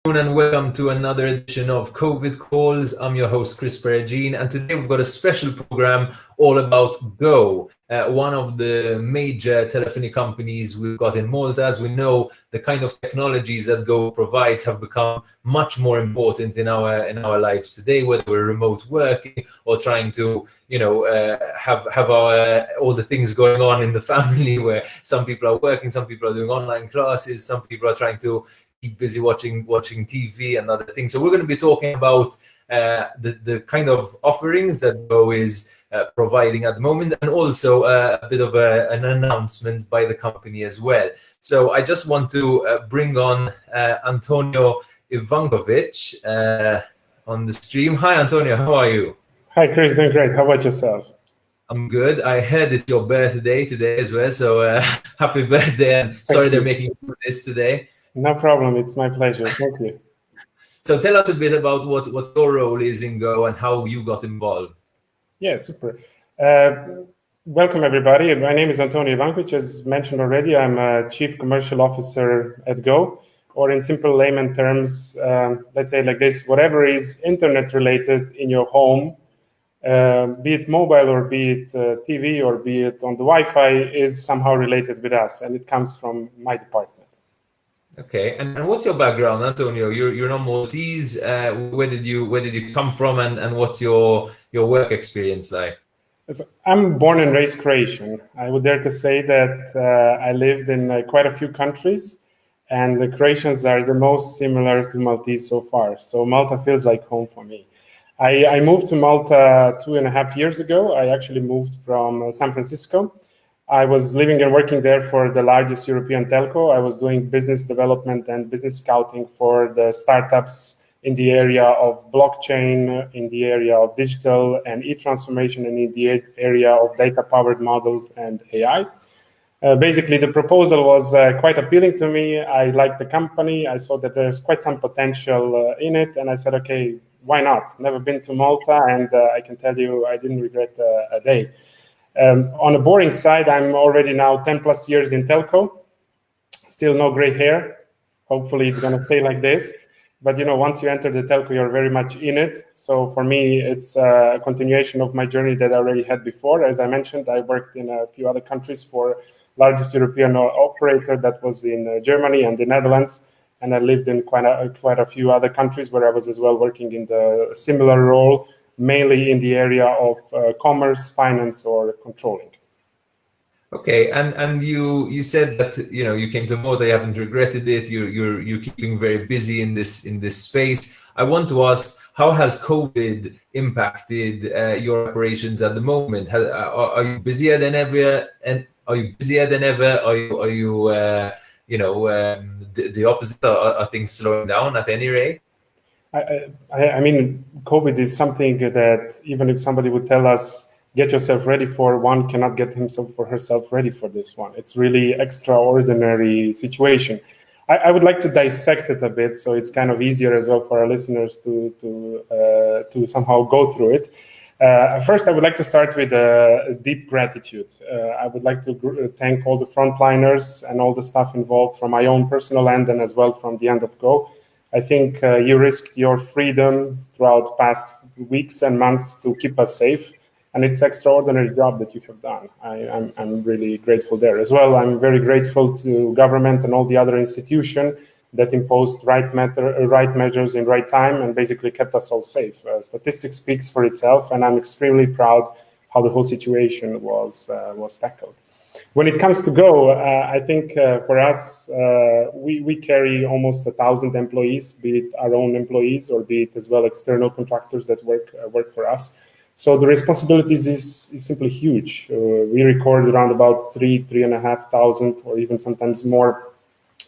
And welcome to another edition of COVID Calls. I'm your host, Chris Perugin, and today we've got a special program all about Go, one of the major telephony companies we've got in Malta. As we know, the kind of technologies that Go provides have become much more important in our lives today, whether we're remote working or trying to, have our all the things going on in the family, where some people are working, some people are doing online classes, some people are trying to keep busy watching TV and other things. So we're going to be talking about the kind of offerings that Go is providing at the moment, and also a bit of an announcement by the company as well. So I just want to bring on Antonio Ivankovic on the stream. Hi, Antonio. How are you? Hi, Chris. Doing great. How about yourself? I'm good. I heard it's your birthday today as well, so happy birthday, and sorry they're making you do this today. No problem. It's my pleasure. Thank you. So tell us a bit about what your role is in Go and how you got involved. Yeah, super. Welcome, everybody. My name is Antonio Ivankovic. As mentioned already, I'm a Chief Commercial Officer at Go, or in simple layman terms, let's say like this, whatever is internet related in your home, be it mobile or be it TV or be it on the Wi-Fi, is somehow related with us, and it comes from my department. Okay, and what's your background, Antonio? You're not Maltese. Where did you come from, and what's your work experience like? I'm born and raised Croatian. I would dare to say that I lived in quite a few countries, and the Croatians are the most similar to Maltese so far. So Malta feels like home for me. I moved to Malta 2.5 years ago. I actually moved from San Francisco. I was living and working there for the largest European telco. I was doing business development and business scouting for the startups in the area of blockchain, in the area of digital and e-transformation, and in the area of data-powered models and AI. Basically, the proposal was quite appealing to me. I liked the company. I saw that there's quite some potential in it. And I said, okay, why not? Never been to Malta, and I can tell you I didn't regret a day. On the boring side, I'm already now 10 plus years in telco, still no gray hair. Hopefully it's going to stay like this. But, once you enter the telco, you're very much in it. So for me, it's a continuation of my journey that I already had before. As I mentioned, I worked in a few other countries for largest European operator that was in Germany and the Netherlands. And I lived in quite a few other countries where I was as well working in the similar role, mainly in the area of commerce, finance, or controlling. Okay, and you said that you came to Malta, you haven't regretted it. You're keeping very busy in this space. I want to ask, how has COVID impacted your operations at the moment? Are you busier than ever? And are you busier than ever? Are you the opposite? Are things slowing down at any rate? I mean, COVID is something that even if somebody would tell us, get yourself ready for, one cannot get himself or herself ready for this one. It's really extraordinary situation. I would like to dissect it a bit, so it's kind of easier as well for our listeners to somehow go through it. First, I would like to start with a deep gratitude. I would like to thank all the frontliners and all the staff involved from my own personal end and as well from the end of Go. I think you risked your freedom throughout past weeks and months to keep us safe. And it's an extraordinary job that you have done. I'm really grateful there as well. I'm very grateful to government and all the other institutions that imposed right measures in right time and basically kept us all safe. Statistics speaks for itself, and I'm extremely proud how the whole situation was tackled. When it comes to Go, I think for us, we carry almost 1,000 employees, be it our own employees or be it as well external contractors that work for us. So the responsibilities is simply huge. We record around about 3,500, or even sometimes more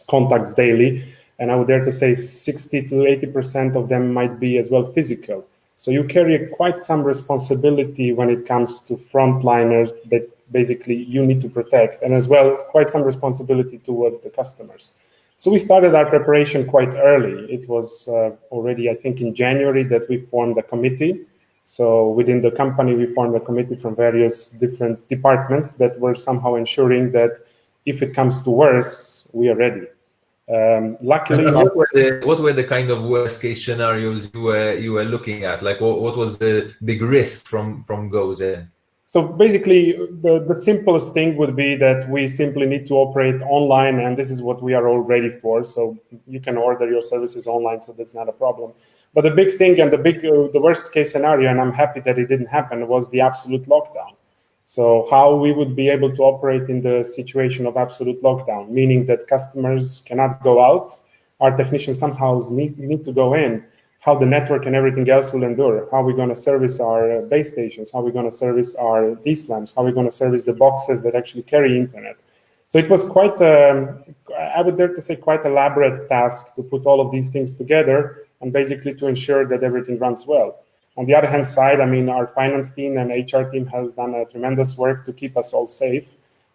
contacts daily. And I would dare to say 60 to 80% of them might be as well physical. So you carry quite some responsibility when it comes to frontliners that basically you need to protect, and as well quite some responsibility towards the customers. So we started our preparation quite early. It was already, I think, in January that we formed a committee. So within the company, we formed a committee from various different departments that were somehow ensuring that if it comes to worse, we are ready. Luckily, And what were the kind of worst case scenarios you were looking at? Like what was the big risk from goes in? so basically, the simplest thing would be that we simply need to operate online, and this is what we are all ready for. So you can order your services online, so that's not a problem. But the big thing and the worst case scenario, and I'm happy that it didn't happen, was the absolute lockdown. So how we would be able to operate in the situation of absolute lockdown, meaning that customers cannot go out, our technicians somehow need to go in, how the network and everything else will endure, how we're going to service our base stations, how we're going to service our DSLAMs, how we're going to service the boxes that actually carry internet. So it was quite, I would dare to say, quite elaborate task to put all of these things together and basically to ensure that everything runs well. On the other hand side, I mean, our finance team and HR team has done a tremendous work to keep us all safe.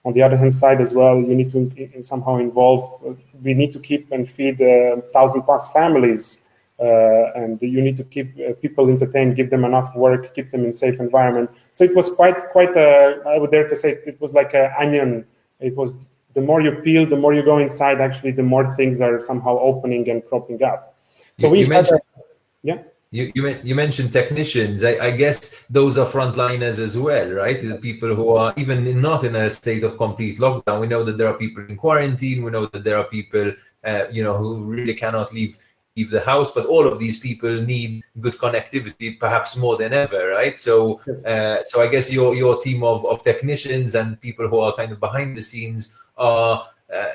On the other hand side as well, you need to somehow involve, we need to keep and feed 1,000+ families. And you need to keep people entertained, give them enough work, keep them in safe environment. So it was quite I would dare to say, it was like an onion. It was, the more you peel, the more you go inside, actually, the more things are somehow opening and cropping up. So you mentioned, yeah. You mentioned technicians. I guess those are frontliners as well, right? The people who are even not in a state of complete lockdown. We know that there are people in quarantine. We know that there are people, who really cannot leave the house, but all of these people need good connectivity, perhaps more than ever, right? So, so I guess your team of technicians and people who are kind of behind the scenes are,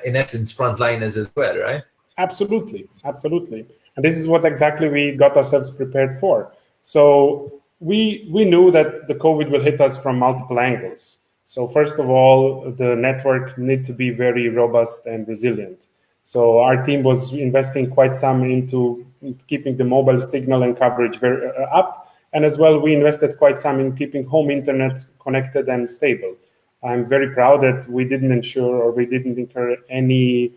in essence, frontliners as well, right? Absolutely. And this is what exactly we got ourselves prepared for. So we knew that the COVID will hit us from multiple angles. So first of all, the network need to be very robust and resilient. So our team was investing quite some into keeping the mobile signal and coverage very up. And as well, we invested quite some in keeping home internet connected and stable. I'm very proud that we didn't incur any,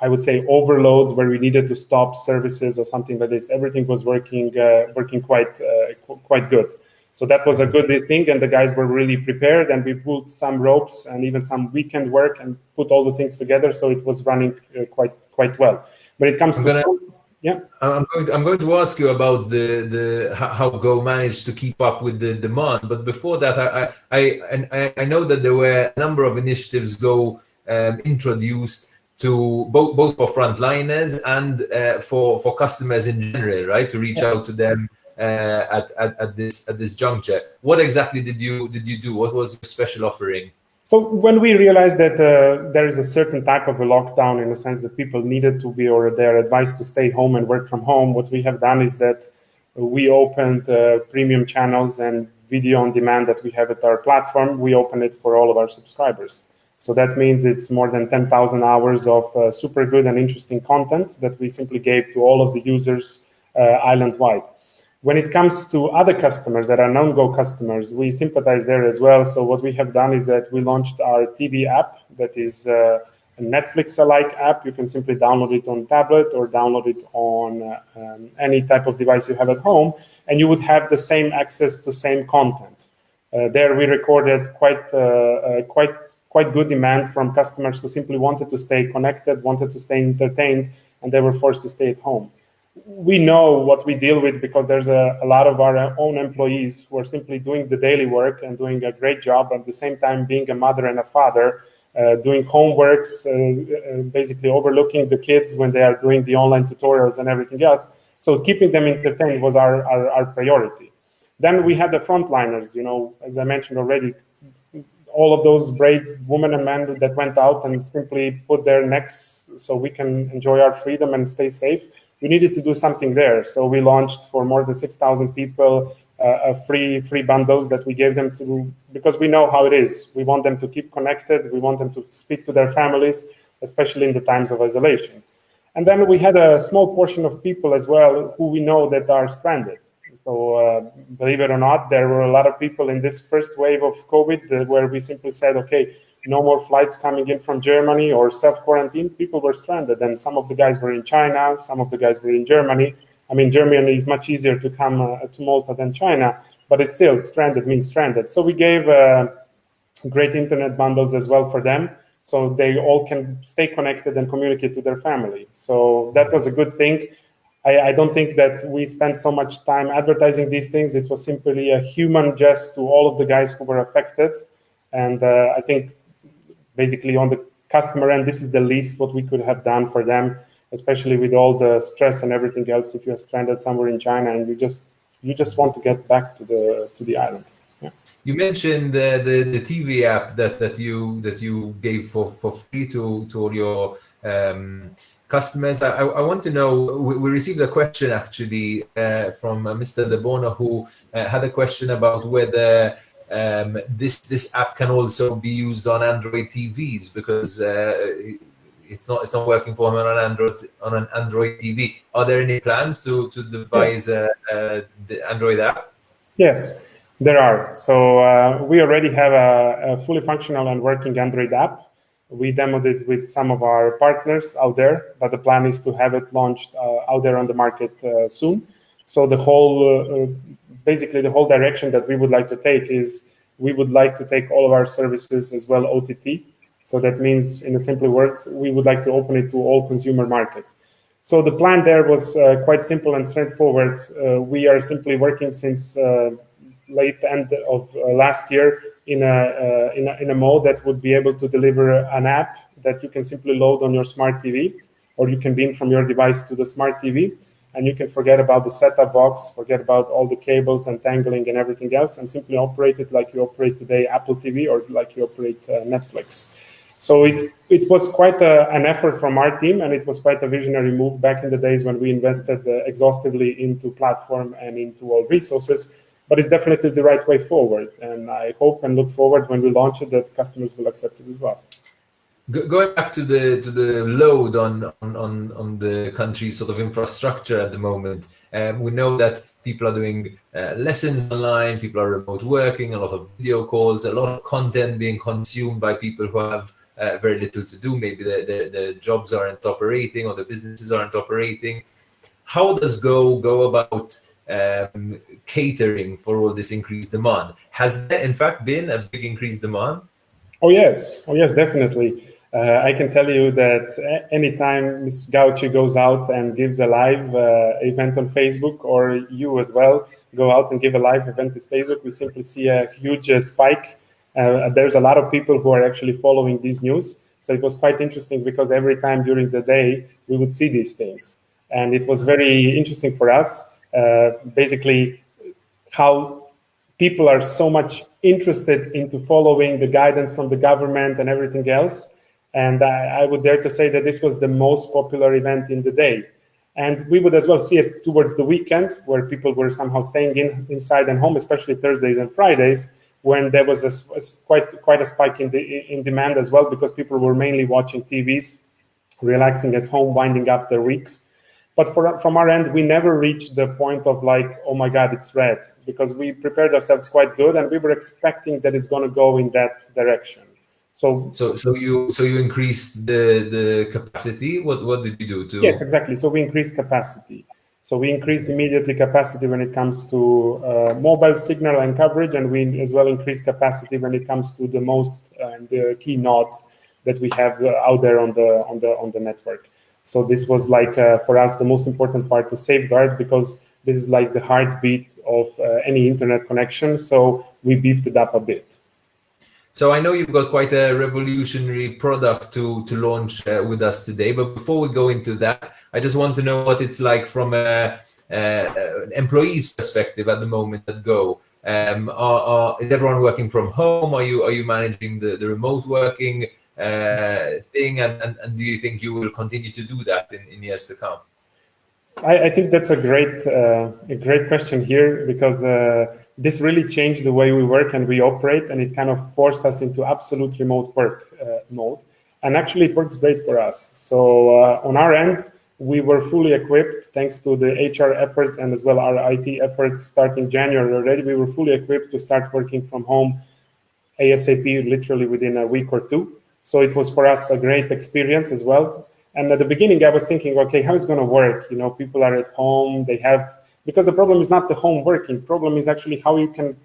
I would say, overloads where we needed to stop services or something like this. Everything was working quite good. So that was a good thing, and the guys were really prepared, and we pulled some ropes and even some weekend work and put all the things together, so it was running quite well. When it comes I'm going to ask you about the how Go managed to keep up with the demand, but before that, I know that there were a number of initiatives Go introduced to both for frontliners and for customers in general, right? To reach out to them at this juncture. What exactly did you do? What was your special offering? So when we realized that there is a certain type of a lockdown, in the sense that people needed to be, or they're advised to stay home and work from home, what we have done is that we opened premium channels and video on demand that we have at our platform. We open it for all of our subscribers. So that means it's more than 10,000 hours of super good and interesting content that we simply gave to all of the users island-wide. When it comes to other customers that are non-Go customers, we sympathize there as well. So what we have done is that we launched our TV app that is a Netflix-alike app. You can simply download it on tablet or download it on any type of device you have at home, and you would have the same access to same content. There we recorded quite good demand from customers who simply wanted to stay connected, wanted to stay entertained, and they were forced to stay at home. We know what we deal with because there's a lot of our own employees who are simply doing the daily work and doing a great job, at the same time being a mother and a father, doing homeworks, basically overlooking the kids when they are doing the online tutorials and everything else. So keeping them entertained was our priority. Then we had the frontliners, as I mentioned already, all of those brave women and men that went out and simply put their necks so we can enjoy our freedom and stay safe. We needed to do something there. So we launched for more than 6,000 people free bundles that we gave them to, because we know how it is. We want them to keep connected. We want them to speak to their families, especially in the times of isolation. And then we had a small portion of people as well who we know that are stranded. So believe it or not, there were a lot of people in this first wave of COVID where we simply said, okay, no more flights coming in from Germany or self-quarantine. People were stranded, and some of the guys were in China, some of the guys were in Germany. I mean, Germany is much easier to come to Malta than China, but it's still stranded means stranded. So we gave great internet bundles as well for them. so they all can stay connected and communicate to their family. So that was a good thing. I don't think that we spent so much time advertising these things. It was simply a human jest to all of the guys who were affected. And I think basically on the customer end, this is the least what we could have done for them, especially with all the stress and everything else. If you're stranded somewhere in China and you just want to get back to the island. Yeah. You mentioned the TV app that you gave for free to all your customers. I want to know, we received a question actually from Mr. De Bono, who had a question about whether this app can also be used on Android TVs, because it's not working for him on an Android TV. Are there any plans to devise the Android app? Yes, there are. So we already have a fully functional and working Android app. We demoed it with some of our partners out there, but the plan is to have it launched out there on the market soon. So the whole, basically the whole direction that we would like to take is we would like to take all of our services as well OTT. So that means, in simple words, we would like to open it to all consumer markets. So the plan there was quite simple and straightforward. We are simply working since late end of last year in a mode that would be able to deliver an app that you can simply load on your smart TV, or you can beam from your device to the smart TV, and you can forget about the setup box, forget about all the cables and tangling and everything else, and simply operate it like you operate today Apple TV or like you operate Netflix. So it was quite an effort from our team, and it was quite a visionary move back in the days when we invested exhaustively into platform and into all resources. But it's definitely the right way forward, and I hope and look forward when we launch it that customers will accept it as well. Going back to the load on the country's sort of infrastructure at the moment, we know that people are doing lessons online, people are remote working, a lot of video calls, a lot of content being consumed by people who have very little to do. Maybe the jobs aren't operating or the businesses aren't operating. How does go about catering for all this increased demand? Has there in fact been a big increased demand? Oh yes, definitely. I can tell you that anytime Ms. Gauci goes out and gives a live event on Facebook, or you as well go out and give a live event on Facebook, we simply see a huge spike. There's a lot of people who are actually following these news. So it was quite interesting because every time during the day we would see these things. And it was very interesting for us, basically how people are so much interested into following the guidance from the government and everything else. And I would dare to say that this was the most popular event in the day. And we would as well see it towards the weekend, where people were somehow staying inside and home, especially Thursdays and Fridays, when there was quite a spike in demand as well, because people were mainly watching TVs, relaxing at home, winding up their weeks. But from our end, we never reached the point of like, oh my God, it's red, because we prepared ourselves quite good, and we were expecting that it's going to go in that direction. So you increased the capacity. What did you do to? Yes, exactly. So we increased capacity. So we increased immediately capacity when it comes to mobile signal and coverage, and we as well increased capacity when it comes to the most the key nodes that we have out there on the network. So this was like for us the most important part to safeguard, because this is like the heartbeat of any internet connection. So we beefed it up a bit. So I know you've got quite a revolutionary product to launch with us today, but before we go into that, I just want to know what it's like from an employee's perspective at the moment at Go. Is everyone working from home? Are you managing the remote working thing, and do you think you will continue to do that in years to come? I think that's a great question here, because this really changed the way we work and we operate, and it kind of forced us into absolute remote work mode. And actually, it works great for us. So on our end, we were fully equipped, thanks to the HR efforts and as well our IT efforts starting January already. We were fully equipped to start working from home ASAP, literally within a week or two. So it was for us a great experience as well. And at the beginning, I was thinking, okay, how is it going to work? You know, people are at home, because the problem is not the home working. The problem is actually how you can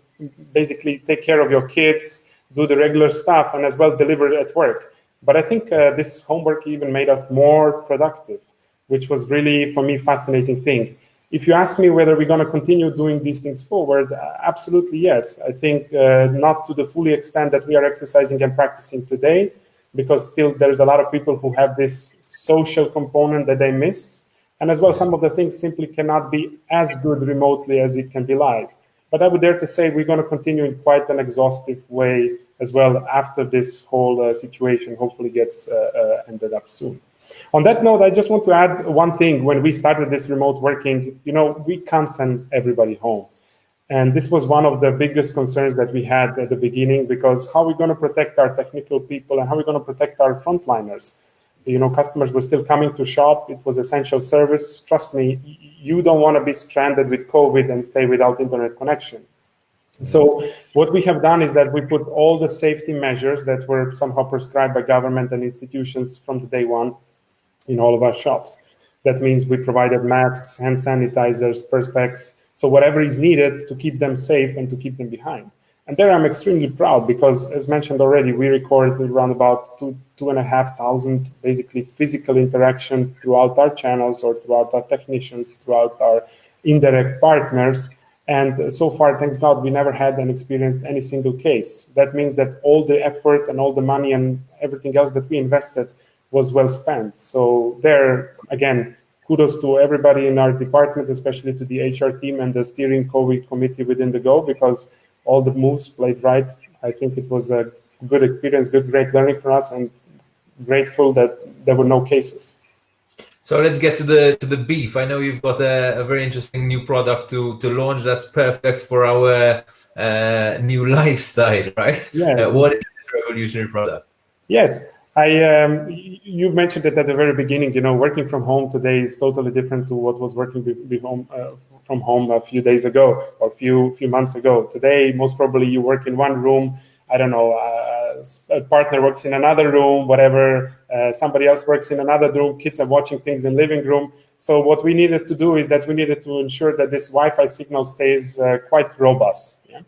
basically take care of your kids, do the regular stuff, and as well deliver at work. But I think this homework even made us more productive, which was really, for me, fascinating thing. If you ask me whether we're going to continue doing these things forward, absolutely yes. I think not to the fully extent that we are exercising and practicing today, because still there's a lot of people who have this social component that they miss. And as well, some of the things simply cannot be as good remotely as it can be live. But I would dare to say we're going to continue in quite an exhaustive way as well after this whole situation hopefully gets ended up soon. On that note, I just want to add one thing. When we started this remote working, we can't send everybody home. And this was one of the biggest concerns that we had at the beginning, because how are we going to protect our technical people and how are we going to protect our frontliners? Customers were still coming to shop. It was essential service. Trust me, you don't want to be stranded with COVID and stay without internet connection. So what we have done is that we put all the safety measures that were somehow prescribed by government and institutions from the day one in all of our shops. That means we provided masks, hand sanitizers, perspex, so whatever is needed to keep them safe and to keep them behind. And there I'm extremely proud because, as mentioned already, we recorded around about 2,500 basically physical interaction throughout our channels or throughout our technicians, throughout our indirect partners. And so far, thanks God, we never had and experienced any single case. That means that all the effort and all the money and everything else that we invested was well spent. So there, again, kudos to everybody in our department, especially to the HR team and the steering COVID committee within the Go, because all the moves played right. I think it was a good experience, great learning for us, and grateful that there were no cases. So let's get to the beef. I know you've got a very interesting new product to launch that's perfect for our new lifestyle, right? Yeah. What is this revolutionary product? Yes. You mentioned it at the very beginning. Working from home today is totally different to what was working from home a few days ago or few months ago. Today, most probably you work in one room. I don't know, a partner works in another room, whatever. Somebody else works in another room. Kids are watching things in living room. So what we needed to do is that we needed to ensure that this Wi-Fi signal stays quite robust. Yeah?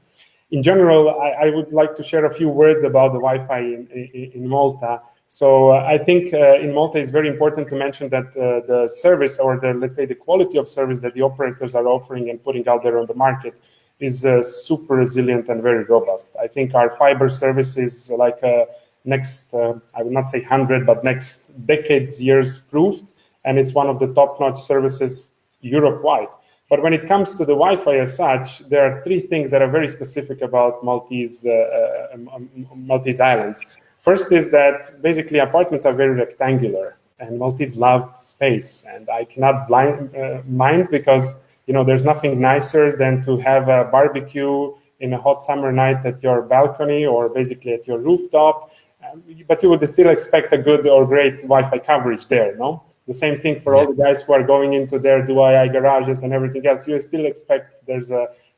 In general, I would like to share a few words about the Wi-Fi in Malta. So I think in Malta it's very important to mention that the service, or let's say the quality of service that the operators are offering and putting out there on the market is super resilient and very robust. I think our fiber service is like next, I would not say 100, but next decades, years proved, and it's one of the top-notch services Europe-wide. But when it comes to the Wi-Fi as such, there are three things that are very specific about Maltese islands. First is that basically apartments are very rectangular, and Maltese love space. And I cannot mind because there's nothing nicer than to have a barbecue in a hot summer night at your balcony or basically at your rooftop. But you would still expect a good or great Wi-Fi coverage there, no? The same thing for all the guys who are going into their DIY garages and everything else. You still expect there's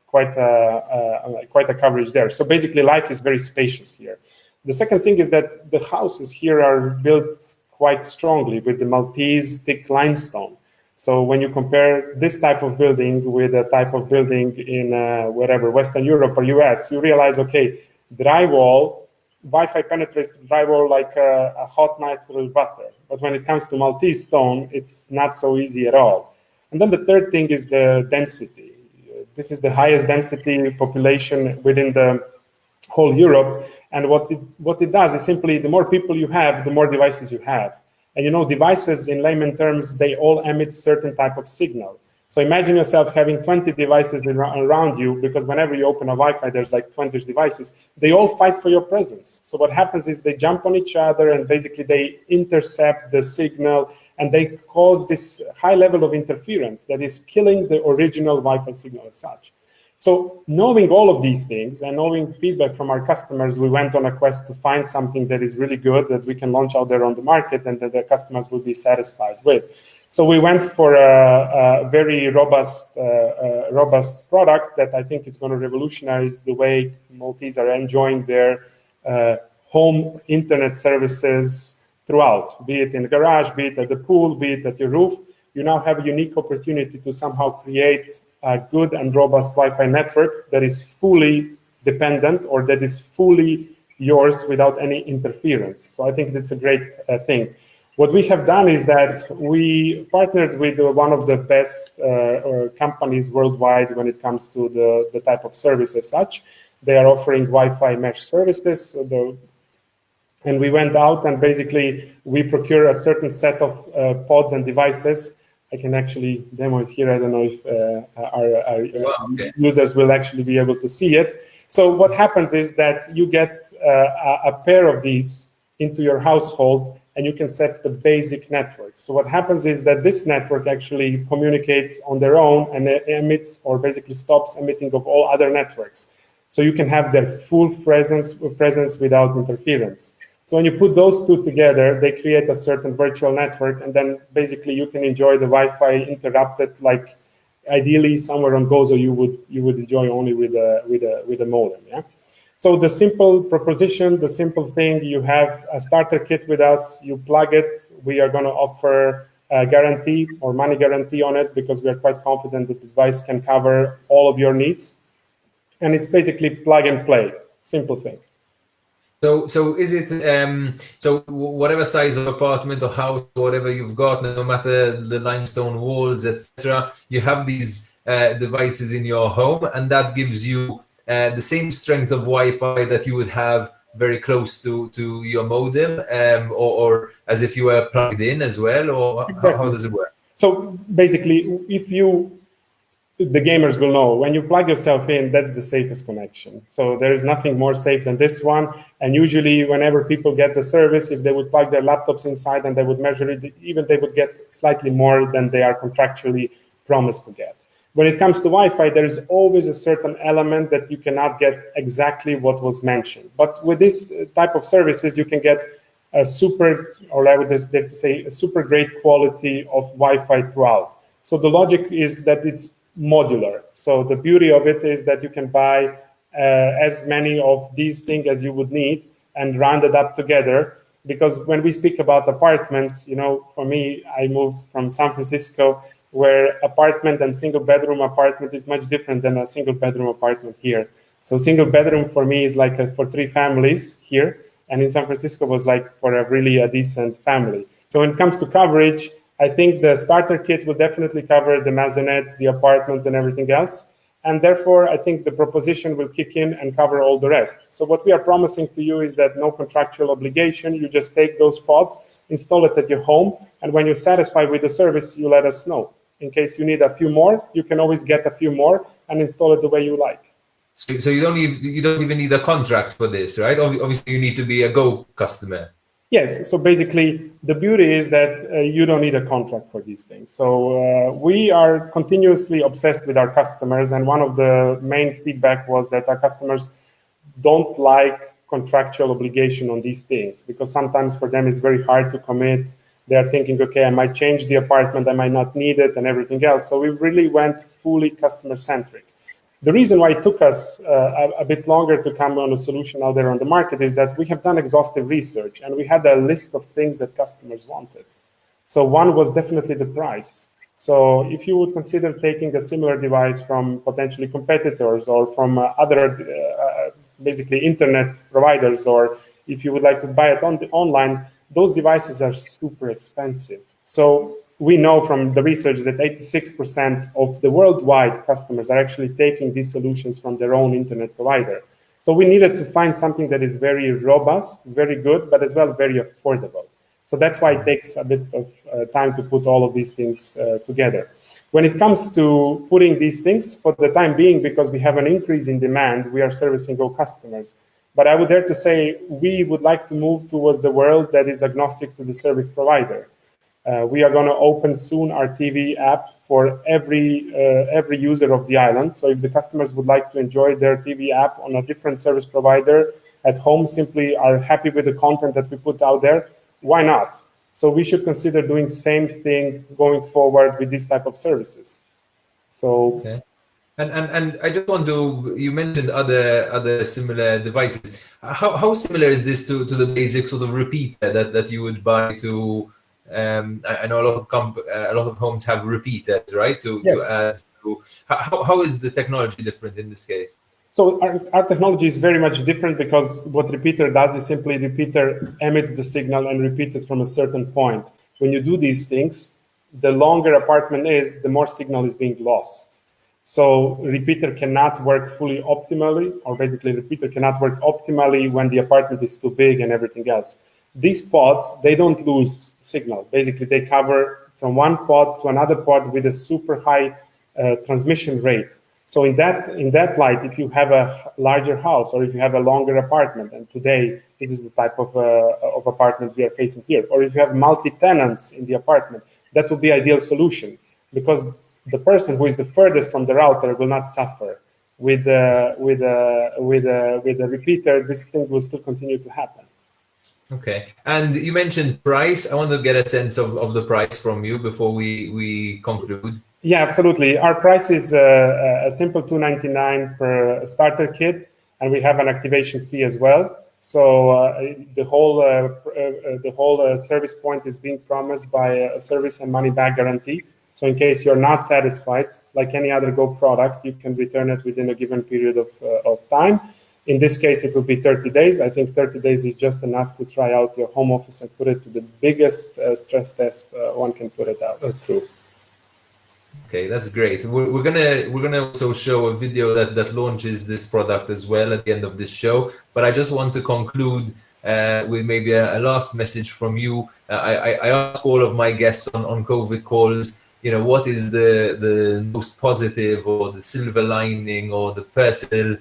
quite a coverage there. So basically, life is very spacious here. The second thing is that the houses here are built quite strongly with the Maltese thick limestone. So when you compare this type of building with a type of building in Western Europe or US, you realize, okay, drywall, Wi-Fi penetrates drywall like a hot knife through butter. But when it comes to Maltese stone, it's not so easy at all. And then the third thing is the density. This is the highest density population within the whole Europe. And what it does is simply the more people you have, the more devices you have. And devices in layman terms, they all emit certain type of signal. So imagine yourself having 20 devices around you, because whenever you open a Wi-Fi, there's like 20 devices. They all fight for your presence. So what happens is they jump on each other and basically they intercept the signal and they cause this high level of interference that is killing the original Wi-Fi signal as such. So knowing all of these things and knowing feedback from our customers, we went on a quest to find something that is really good that we can launch out there on the market and that the customers will be satisfied with. So we went for a very robust product that I think is going to revolutionize the way Maltese are enjoying their home internet services throughout, be it in the garage, be it at the pool, be it at your roof. You now have a unique opportunity to somehow create a good and robust Wi-Fi network that is fully dependent or that is fully yours without any interference. So I think that's a great thing. What we have done is that we partnered with one of the best companies worldwide when it comes to the type of service as such. They are offering Wi-Fi mesh services. And we went out and basically we procure a certain set of pods and devices. I can actually demo it here. I don't know if our users will actually be able to see it. So what happens is that you get a pair of these into your household, and you can set the basic network. So what happens is that this network actually communicates on their own and emits, or basically stops emitting of all other networks. So you can have their full presence without interference. So when you put those two together, they create a certain virtual network, and then basically you can enjoy the Wi-Fi interrupted, like ideally somewhere on Gozo you would enjoy only with a modem. Yeah. So the simple proposition, the simple thing, you have a starter kit with us, you plug it. We are going to offer a guarantee or money guarantee on it because we are quite confident that the device can cover all of your needs. And it's basically plug and play, simple thing. So is it, so whatever size of apartment or house, whatever you've got, no matter the limestone walls, etc., you have these devices in your home, and that gives you the same strength of Wi-Fi that you would have very close to your modem, or as if you were plugged in as well, or exactly. How does it work? So basically, the gamers will know, when you plug yourself in, that's the safest connection. So there is nothing more safe than this one. And usually whenever people get the service, if they would plug their laptops inside and they would measure it, even they would get slightly more than they are contractually promised to get. When it comes to Wi-Fi, there is always a certain element that you cannot get exactly what was mentioned. But with this type of services, you can get a super, or I would say, a super great quality of Wi-Fi throughout. So the logic is that it's modular. So the beauty of it is that you can buy as many of these things as you would need and round it up together. Because when we speak about apartments, you know, for me, I moved from San Francisco, where apartment and single bedroom apartment is much different than a single bedroom apartment here. So single bedroom for me is like for 3 families here, and in San Francisco was like for a decent family. So when it comes to coverage, I think the starter kit will definitely cover the maisonettes, the apartments, and everything else. And therefore, I think the proposition will kick in and cover all the rest. So what we are promising to you is that no contractual obligation. You just take those pods, install it at your home, and when you're satisfied with the service, you let us know. In case you need a few more, you can always get a few more and install it the way you like. So you don't even need a contract for this, right? Obviously, you need to be a Go customer. Yes. So basically, the beauty is that you don't need a contract for these things. So we are continuously obsessed with our customers, and one of the main feedback was that our customers don't like contractual obligation on these things because sometimes for them it's very hard to commit. They are thinking, okay, I might change the apartment, I might not need it, and everything else. So we really went fully customer-centric. The reason why it took us a bit longer to come on a solution out there on the market is that we have done exhaustive research, and we had a list of things that customers wanted. So one was definitely the price. So if you would consider taking a similar device from potentially competitors or from other basically internet providers, or if you would like to buy it online, those devices are super expensive. So we know from the research that 86% of the worldwide customers are actually taking these solutions from their own internet provider. So we needed to find something that is very robust, very good, but as well very affordable. So that's why it takes a bit of time to put all of these things together. When it comes to putting these things, for the time being, because we have an increase in demand, we are servicing Go customers. But I would dare to say we would like to move towards the world that is agnostic to the service provider. We are going to open soon our TV app for every user of the island. So if the customers would like to enjoy their TV app on a different service provider at home, simply are happy with the content that we put out there, why not? So we should consider doing same thing going forward with this type of services. So. Okay. And I just want to, you mentioned other similar devices. How similar is this to the basic sort of repeater that you would buy to? I know a lot of homes have repeaters, right? To add to. How is the technology different in this case? So our technology is very much different because what repeater does is simply repeater emits the signal and repeats it from a certain point. When you do these things, the longer apartment is, the more signal is being lost. So repeater cannot work fully optimally, or basically repeater cannot work optimally when the apartment is too big and everything else. These pods, they don't lose signal. Basically, they cover from one pod to another pod with a super high transmission rate. So in that light, if you have a larger house or if you have a longer apartment, and today this is the type of apartment we are facing here, or if you have multi-tenants in the apartment, that would be ideal solution because the person who is the furthest from the router will not suffer. With the repeater, this thing will still continue to happen. Okay, and you mentioned price. I want to get a sense of the price from you before we conclude. Yeah, absolutely. Our price is a simple $299 per starter kit, and we have an activation fee as well. So the whole service point is being promised by a service and money back guarantee. So in case you're not satisfied, like any other Go product, you can return it within a given period of time. In this case, it will be 30 days. I think 30 days is just enough to try out your home office and put it to the biggest stress test one can put it out through. Okay, that's great. We're gonna also show a video that launches this product as well at the end of this show. But I just want to conclude with maybe a last message from you. I ask all of my guests on COVID calls, what is the most positive or the silver lining or the personal,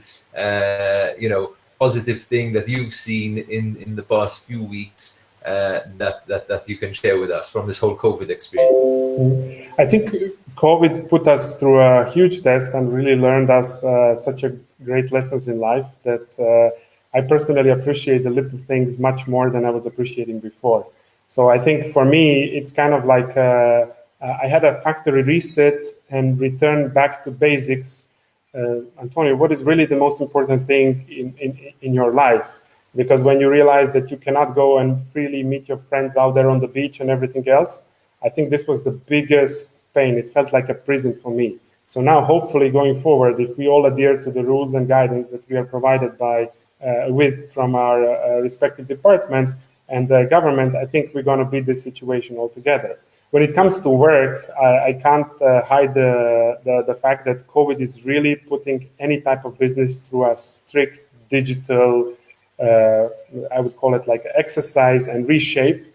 positive thing that you've seen in the past few weeks that you can share with us from this whole COVID experience? I think COVID put us through a huge test and really learned us such a great lessons in life that I personally appreciate the little things much more than I was appreciating before. So I think for me, it's kind of like I had a factory reset and return back to basics. Antonio, what is really the most important thing in your life? Because when you realize that you cannot go and freely meet your friends out there on the beach and everything else, I think this was the biggest pain. It felt like a prison for me. So now, hopefully, going forward, if we all adhere to the rules and guidance that we are provided from our respective departments and the government, I think we're going to beat this situation altogether. When it comes to work, I can't hide the fact that COVID is really putting any type of business through a strict digital, I would call it like exercise and reshape.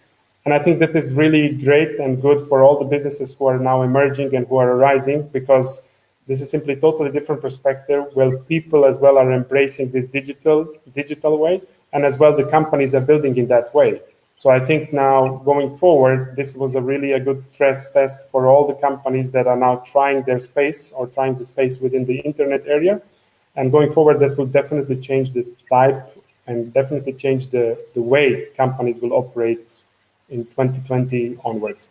And I think that is really great and good for all the businesses who are now emerging and who are arising, because this is simply a totally different perspective where people as well are embracing this digital way, and as well the companies are building in that way. So I think now going forward, this was really a good stress test for all the companies that are now trying their space or trying the space within the internet area. And going forward, that will definitely change the type and definitely change the way companies will operate in 2020 onwards.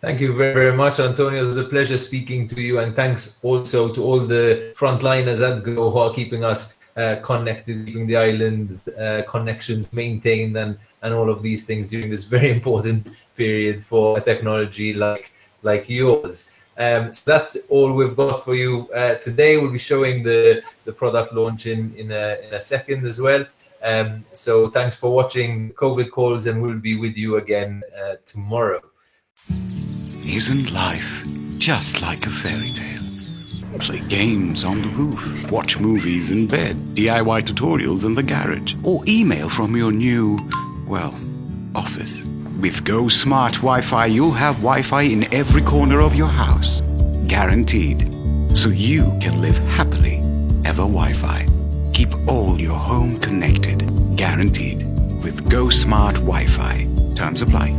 Thank you very, very much, Antonio. It was a pleasure speaking to you. And thanks also to all the frontliners at Go who are keeping us connected, keeping the island's connections maintained and all of these things during this very important period for a technology like yours. So that's all we've got for you today. We'll be showing the product launch in a second as well. So thanks for watching COVID Calls, and we'll be with you again tomorrow. Isn't life just like a fairy tale? Play games on the roof, watch movies in bed, DIY tutorials in the garage, or email from your new, office. With Go Smart Wi-Fi, you'll have Wi-Fi in every corner of your house. Guaranteed. So you can live happily ever Wi-Fi. Keep all your home connected. Guaranteed. With Go Smart Wi-Fi. Terms apply.